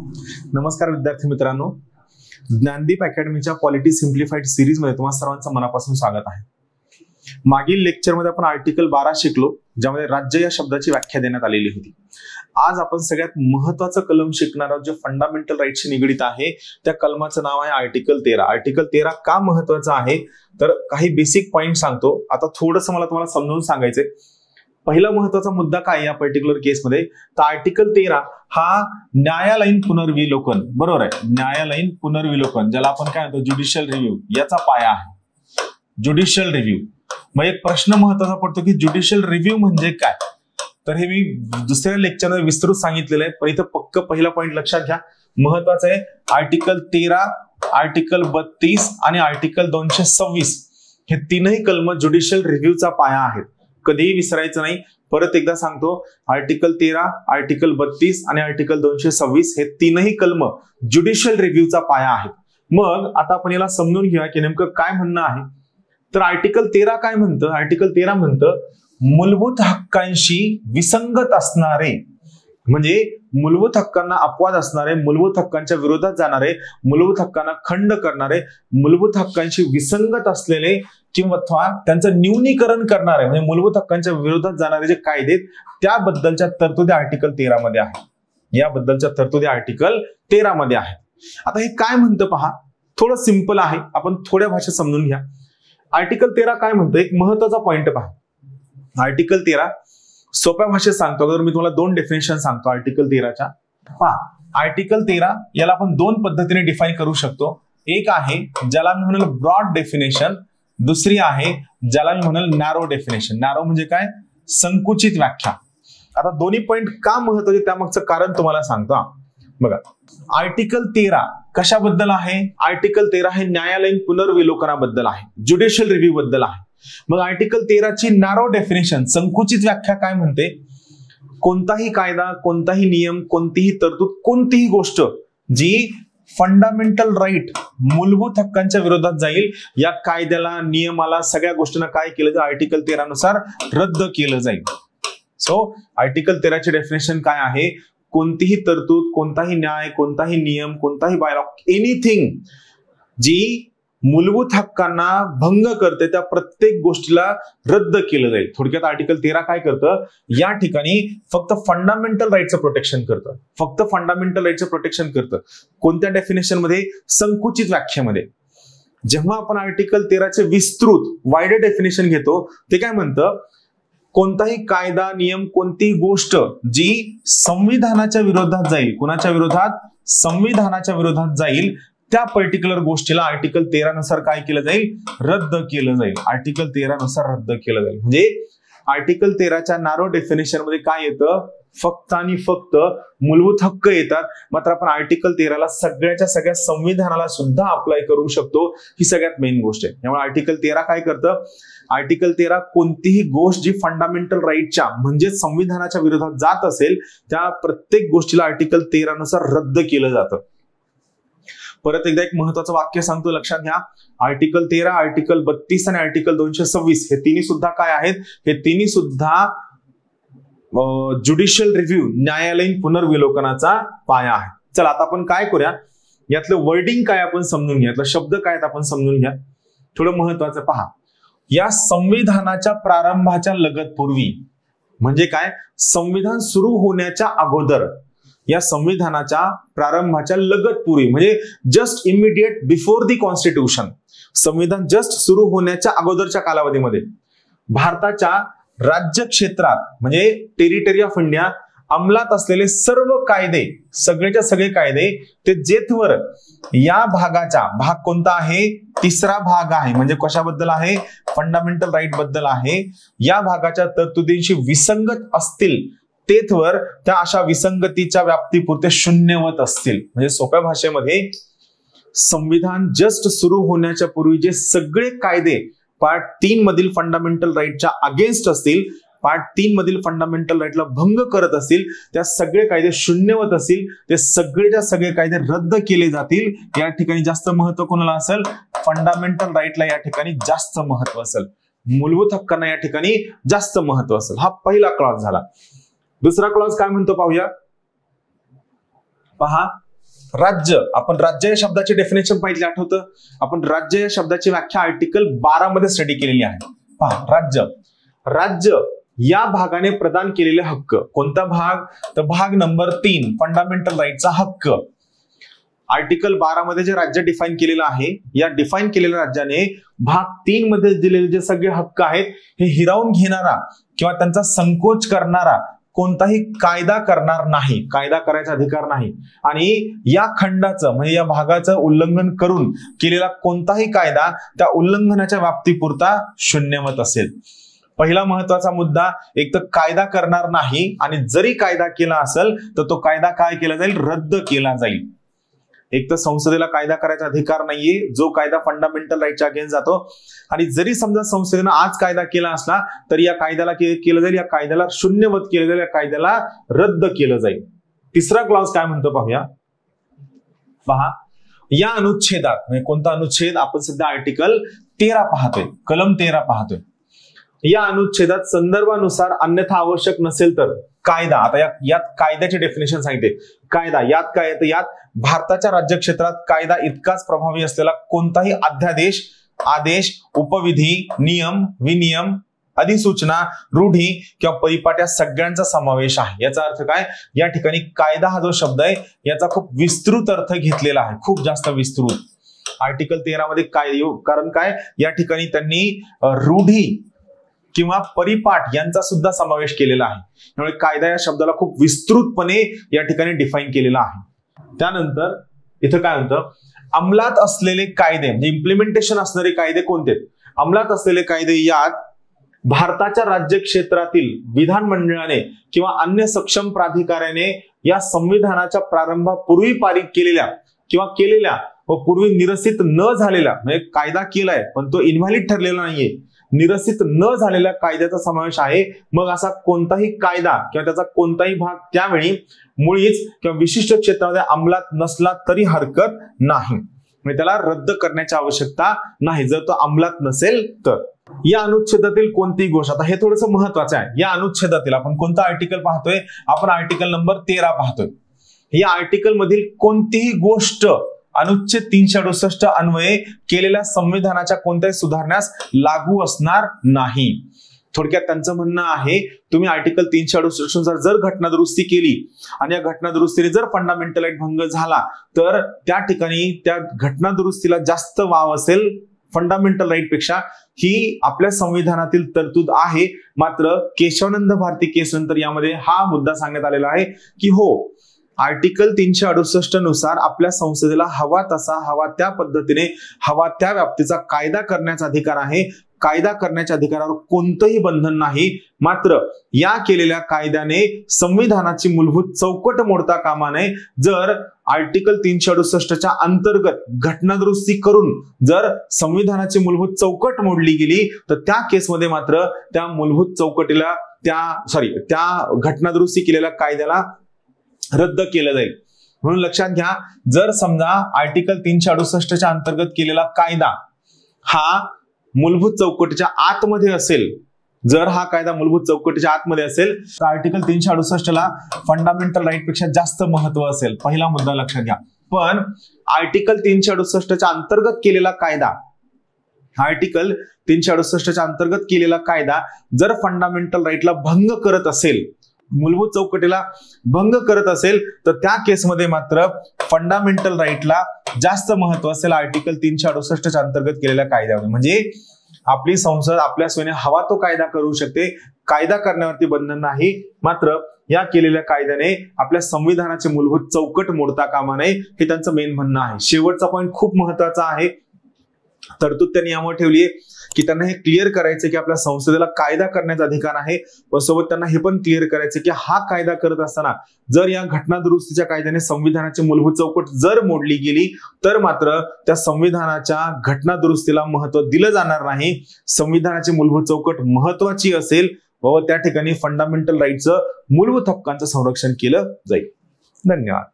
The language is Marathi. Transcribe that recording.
नमस्कार विद्यार्थी मित्रांनो, ज्ञानदीप अकॅडमीच्या पॉलिटी सिम्प्लिफाईड सिरीज मध्ये तुम्हा सर्वांचं मनापासून स्वागत आहे। मागील लेक्चरमध्ये आपण आर्टिकल 12 शिकलो, ज्यामध्ये राज्य या शब्दाची व्याख्या देण्यात आलेली होती। आज आपण सगळ्यात महत्त्वाचं कलम शिकणार आहोत, जे फंडामेंटल राईट्सशी निगडित आहे। त्या कलमाचं नाव आहे आर्टिकल 13। आर्टिकल 13 का महत्त्वाचं आहे तर काही बेसिक पॉइंट सांगतो। आता थोडंसं मला तुम्हाला समजावून सांगायचंय। पहिला महत्त्वाचा मुद्दा काय या पर्टिक्युलर केसमध्ये, तर आर्टिकल 13 हा न्यायालयीन पुनर्विलोकन, बरोबर आहे, न्यायालयीन पुनर्विलोकन, ज्याला आपण काय म्हणतो ज्युडिशियल रिव्ह्यू, याचा पाया आहे। ज्युडिशियल रिव्ह्यू मग एक प्रश्न महत्त्वाचा पडतो की ज्युडिशियल रिव्ह्यू म्हणजे काय, तर हे मी दुसऱ्या लेक्चरमध्ये विस्तृत सांगितलेलं आहे, पण इथं पक्क पहिला पॉइंट लक्षात घ्या, महत्त्वाचं आहे। आर्टिकल 13, आर्टिकल 32 आणि आर्टिकल 226 हे तीनही कलम ज्युडिशियल रिव्ह्यूचा पाया आहेत, कधीही विसरायचं नाही। परत एकदा सांगतो, आर्टिकल 13, आर्टिकल 32 आणि आर्टिकल 226 हे तीनही कलम ज्युडिशियल रिव्ह्यूचा पाया आहेत। मग आता आपण याला समजून घेऊया की नेमकं काय म्हणणं आहे। तर आर्टिकल 13 काय म्हणतं, आर्टिकल 13 म्हणतं मूलभूत हक्कांशी विसंगत असणारे, म्हणजे मूलभूत हक्कांना अपवाद असणारे, मूलभूत हक्कांच्या विरोधात जाणारे, मूलभूत हक्कांना खंड करणारे, मूलभूत हक्कांशी विसंगत असलेले किंवा त्यांचं न्यूनीकरण करणारे, म्हणजे मूलभूत हक्कांच्या विरोधात जाणारे जे कायदे, त्याबद्दलच्या तरतुदी आर्टिकल 13 मध्ये आहेत। याबद्दलच्या तरतुदी आर्टिकल 13 मध्ये आहेत। आता हे काय म्हणतं पहा, थोडं सिंपल आहे, आपण थोड्या भाषेत समजून घ्या। आर्टिकल 13 काय म्हणतं, एक महत्त्वाचा पॉइंट पहा। आर्टिकल 13 सोप्या भाषेत सांगतो, अगर मी तुम्हाला दोन डेफिनेशन सांगतो आर्टिकल 13च्या। पहा, आर्टिकल 13 याला आपण दोन पद्धतीने डिफाईन करू शकतो। एक आहे ज्याला मी म्हणेल ब्रॉड डेफिनेशन, दुसरी आहे ज्याला मी म्हणेल नॅरो डेफिनेशन। नॅरो म्हणजे काय, संकुचित व्याख्या। आता दोन्ही पॉइंट का महत्त्वाचे त्यामागचं कारण तुम्हाला सांगतो। बघा, आर्टिकल 13 कशाबद्दल आहे, आर्टिकल 13 हे न्यायालयीन पुनर्विलोकनाबद्दल आहे, ज्युडिशियल रिव्ह्यू बद्दल आहे। मग आर्टिकल 13 ची नॅरो डेफिनेशन, संकुचित व्याख्या काय म्हणते, कोणताही कायदा, कोणताही नियम, कोणतीही तरतूद, कोणतीही गोष्ट जी फंडामेंटल राईट, मूलभूत हक्कांच्या विरोधात जाईल, या कायद्याला, नियमाला, सगळ्या गोष्टींना काय केलं जाईल, आर्टिकल 13 नुसार रद्द केलं जाईल। सो आर्टिकल 13 ची डेफिनेशन काय आहे, कोणतीही तरतूद, कोणताही न्याय, कोणताही नियम, कोणताही बायलॉ, एनिथिंग जी मूलभूत हक्कांना भंग करते, त्या प्रत्येक गोष्टीला रद्द केलं जाईल। थोडक्यात आर्टिकल 13 काय करतं, या ठिकाणी फक्त फंडामेंटल राईटचं प्रोटेक्शन करतं, फक्त फंडामेंटल राईटचं प्रोटेक्शन करतं। कोणत्या डेफिनेशन मध्ये, संकुचित व्याख्येमध्ये। जेव्हा आपण आर्टिकल 13 चे विस्तृत वाइडर डेफिनेशन घेतो, ते काय म्हणतं, कोणताही कायदा, नियम, कोणतीही गोष्ट जी संविधानाच्या विरोधात जाईल, कुणाच्या विरोधात, संविधानाच्या विरोधात जाईल, त्या पर्टिक्युलर गोष्टीला आर्टिकल 13 नुसार काय केलं जाईल, रद्द केलं जाईल। आर्टिकल 13 नुसार रद्द केलं जाईल। म्हणजे आर्टिकल 13 च्या नॅरो डेफिनेशन मध्ये काय येतं, फक्त आणि फक्त मूलभूत हक्क येतात। मात्र आपण आर्टिकल 13 ला सगळ्याच्या सगळ्या संविधानाला सुद्धा अप्लाय करू शकतो, ही सगळ्यात मेन गोष्ट आहे। त्यामुळे आर्टिकल 13 काय करतं, आर्टिकल 13 कोणतीही गोष्ट जी फंडामेंटल राईटच्या म्हणजे संविधानाच्या विरोधात जात असेल, त्या प्रत्येक गोष्टीला आर्टिकल 13 नुसार रद्द केलं जातं। परत एकदा एक महत्त्वाचं वाक्य सांगतो, लक्षात घ्या। आर्टिकल 13, आर्टिकल 32 आणि आर्टिकल 226 हे तिन्ही सुद्धा काय आहेत, हे तिन्ही सुद्धा ज्युडिशियल रिव्ह्यू, न्यायालयीन पुनर्विलोकनाचा पाया आहे। चला आता आपण काय करूया, यातलं वर्डिंग काय आपण समजून घ्या, यातलं शब्द काय आहेत आपण समजून घ्या। थोडं महत्त्वाचं पहा, या संविधानाच्या प्रारंभाच्या लगत पूर्वी, म्हणजे काय, संविधान सुरू होण्याच्या अगोदर, या संविधानाच्या प्रारंभाच्या लगत पूर्वी, म्हणजे just immediate before the constitution, संविधान जस्ट सुरू होण्याच्या अगोदरच्या कालावधीमध्ये भारताच्या राज्य क्षेत्रात, म्हणजे टेरिटरी ऑफ इंडिया, अंमलात असलेले सर्व कायदे, सगळेच्या सगळे कायदे, ते जेथवर या भागाचा, भाग कोणता आहे, तिसरा भाग आहे, म्हणजे कशाबद्दल आहे, फंडामेंटल राईट बद्दल आहे, या भागाच्या तरतुदींशी विसंगत असतील, तेथवर त्या अशा विसंगतीच्या व्याप्तीपुरते शून्यवत असतील। म्हणजे सोप्या भाषेमध्ये, संविधान जस्ट सुरू होण्याच्या पूर्वी जे सगळे कायदे पार्ट 3 मधील फंडामेंटल राईटच्या अगेन्स्ट असतील, पार्ट 3 मधील फंडामेंटल राईटला भंग करत असतील, त्या सगळे कायदे शून्यवत असतील, ते सगळेच्या सगळे कायदे रद्द केले जातील। या ठिकाणी जास्त महत्व कोणाला असेल, फंडामेंटल राईटला या ठिकाणी जास्त महत्व असेल, मूलभूत हक्कांना या ठिकाणी जास्त महत्व असेल। हा पहिला क्लॉज झाला। दुसरा क्लॉज काय म्हणतो पाहूया, पहा, राज्य, आपण राज्य या शब्दाची डेफिनेशन पाहिजे, आठवतं? आपण राज्य या शब्दाची व्याख्या आर्टिकल 12 मध्ये स्टडी केलेली आहे. पहा, राज्य, राज्य या भागाने प्रदान केलेले हक्क. कोणता भाग? तर भाग नंबर 3, फंडामेंटल राईटचा हक्क. आर्टिकल 12 मध्ये जे राज्य डिफाईन केलेलं आहे, या डिफाईन केलेल्या राज्याने भाग 3 मध्ये दिलेले जे सगळे हक्क आहेत हे हिरावून घेणारा किंवा त्यांचा संकोच करणारा कोणताही कायदा करणार नाही, कायदा करायचा अधिकार नाही. आणि या खंडाचं म्हणजे या भागाचं उल्लंघन करून केलेला कोणताही कायदा त्या उल्लंघनाच्या व्याप्तीपुरता शून्यवत असेल. पहिला महत्वाचा मुद्दा, एक तर कायदा करणार नाही, आणि जरी कायदा केला असेल तर तो कायदा काय केला जाईल? रद्द केला जाईल. एक तर संसदेला कायदा करायचा अधिकार नाहीये, जो कायदा फंडामेंटल राईटच्या अगेन्स्ट जातो. आणि जरी समजा संसदेनं आज कायदा केला असला तरी या कायद्याला केलं जाईल, या कायद्याला शून्यवत केलं जाईल, या कायद्याला रद्द केलं जाईल. तिसरा क्लॉज काय म्हणतो पाहूया. पहा, या अनुच्छेदात, म्हणजे कोणता अनुच्छेद? आपण सध्या आर्टिकल 13 पाहतोय, कलम 13 पाहतोय. या अनुच्छेदात संदर्भानुसार अन्यथा आवश्यक नसेल तर कायदा, आता यात कायद्याचे डेफिनेशन सांगितले. कायदा यात काय येतं? यात भारताच्या राज्यक्षेत्रात कायदा इतकाच प्रभावी असलेला कोणताही अध्यादेश, आदेश, उपविधी, नियम, विनियम, अधिसूचना, रूढी किंवा परिपाठ या सगळ्यांचा समावेश आहे. याचा अर्थ काय? या ठिकाणी कायदा हा जो शब्द आहे याचा खूप विस्तृत अर्थ घेतलेला आहे, खूप जास्त विस्तृत. आर्टिकल 13 मध्ये काय? कारण काय, या ठिकाणी त्यांनी रूढी किंवा परिपाठ यांचा सुद्धा समावेश केलेला आहे. त्यामुळे कायदा या शब्दाला खूप विस्तृतपणे या ठिकाणी डिफाईन केलेला आहे. त्यानंतर इथं काय म्हणतं? अंमलात असलेले कायदे म्हणजे इम्प्लिमेंटेशन असणारे कायदे कोणते? अंमलात असलेले कायदे यात भारताच्या राज्य क्षेत्रातील विधानमंडळाने किंवा अन्य सक्षम प्राधिकाऱ्याने या संविधानाच्या प्रारंभापूर्वी पारित केलेल्या किंवा केलेल्या व पूर्वी निरसित न झालेला, म्हणजे कायदा केलाय पण तो इनव्हॅलिड ठरलेला नाहीये, निरसित न झालेल्या कायद्याचा समावेश आहे. मग असा कोणताही कायदा किंवा त्याचा कोणताही भाग त्यावेळी मुळीच किंवा विशिष्ट क्षेत्रामध्ये अंमलात नसला तरी हरकत नाही, म्हणजे त्याला रद्द करण्याची आवश्यकता नाही जर तो अंमलात नसेल तर. या अनुच्छेदातील कोणतीही गोष्ट, आता हे थोडंसं महत्वाचं आहे. या अनुच्छेदातील आपण कोणता आर्टिकल पाहतोय? आपण आर्टिकल नंबर 13 पाहतोय. या आर्टिकल मधील कोणतीही गोष्ट अनुच्छेद 368 अन्वये केलेल्या संविधानाच्या कोणत्याही सुधारण्यास लागू असणार नाही. थोडक्यात त्यांचं म्हणणं आहे, तुम्ही आर्टिकल 368 नुसार जर घटना दुरुस्ती केली आणि या घटना दुरुस्तीने जर फंडामेंटल राईट भंग झाला तर त्या ठिकाणी त्या घटना दुरुस्तीला जास्त वाव असेल फंडामेंटल राईट पेक्षा. ही आपल्या संविधानातील तरतूद आहे. मात्र केशवानंद भारती केस नंतर यामध्ये हा मुद्दा सांगण्यात आलेला आहे की हो, आर्टिकल 368 नुसार आपल्या संसदेला हवा तसा, हवा त्या पद्धतीने, हवा त्या व्याप्तीचा कायदा करण्याचा अधिकार आहे. कायदा करण्याच्या अधिकारावर कोणतंही बंधन नाही. मात्र या केलेल्या कायद्याने संविधानाची मूलभूत चौकट मोडता कामा नये. जर आर्टिकल 368च्या अंतर्गत घटना दुरुस्ती करून जर संविधानाची मूलभूत चौकट मोडली गेली तर त्या केसमध्ये मात्र त्या मूलभूत चौकटीला त्या घटना दुरुस्ती केलेल्या कायद्याला रद्द केलं जाईल. म्हणून लक्षात घ्या, जर समजा आर्टिकल 368च्या अंतर्गत केलेला कायदा हा मूलभूत चौकटीच्या आतमध्ये असेल, जर हा कायदा मूलभूत चौकटीच्या आतमध्ये असेल तर आर्टिकल 368ला फंडामेंटल राईट पेक्षा जास्त महत्व असेल. पहिला मुद्दा लक्षात घ्या. पण आर्टिकल 368च्या अंतर्गत केलेला कायदा, आर्टिकल 368च्या अंतर्गत केलेला कायदा जर फंडामेंटल राईटला भंग करत असेल, मूलभूत चौकटीला भंग करत असेल तर त्या केसमध्ये मात्र फंडामेंटल राईटला जास्त महत्व असेल आर्टिकल 368च्या अंतर्गत केलेल्या कायद्यामध्ये. म्हणजे आपली संसद आपल्या सोयीने हवा तो कायदा करू शकते, कायदा करण्यावरती बंधन नाही. मात्र या केलेल्या कायद्याने आपल्या संविधानाचे मूलभूत चौकट मोडता कामा नये, हे त्यांचं मेन म्हणणं आहे. शेवटचा पॉईंट खूप महत्वाचा आहे. तरतूद त्यांनी यामुळे ठेवली आहे की त्यांना हे क्लिअर करायचं की आपल्या संसदेला कायदा करण्याचा अधिकार आहे, पण सोबत त्यांना हे पण क्लिअर करायचं की हा कायदा करत असताना जर या घटना दुरुस्तीच्या कायद्याने संविधानाची मूलभूत चौकट जर मोडली गेली तर मात्र त्या संविधानाच्या घटना दुरुस्तीला महत्व दिलं जाणार नाही. संविधानाची मूलभूत चौकट महत्वाची असेल व त्या ठिकाणी फंडामेंटल राईटचं, मूलभूत हक्कांचं संरक्षण केलं जाईल. धन्यवाद.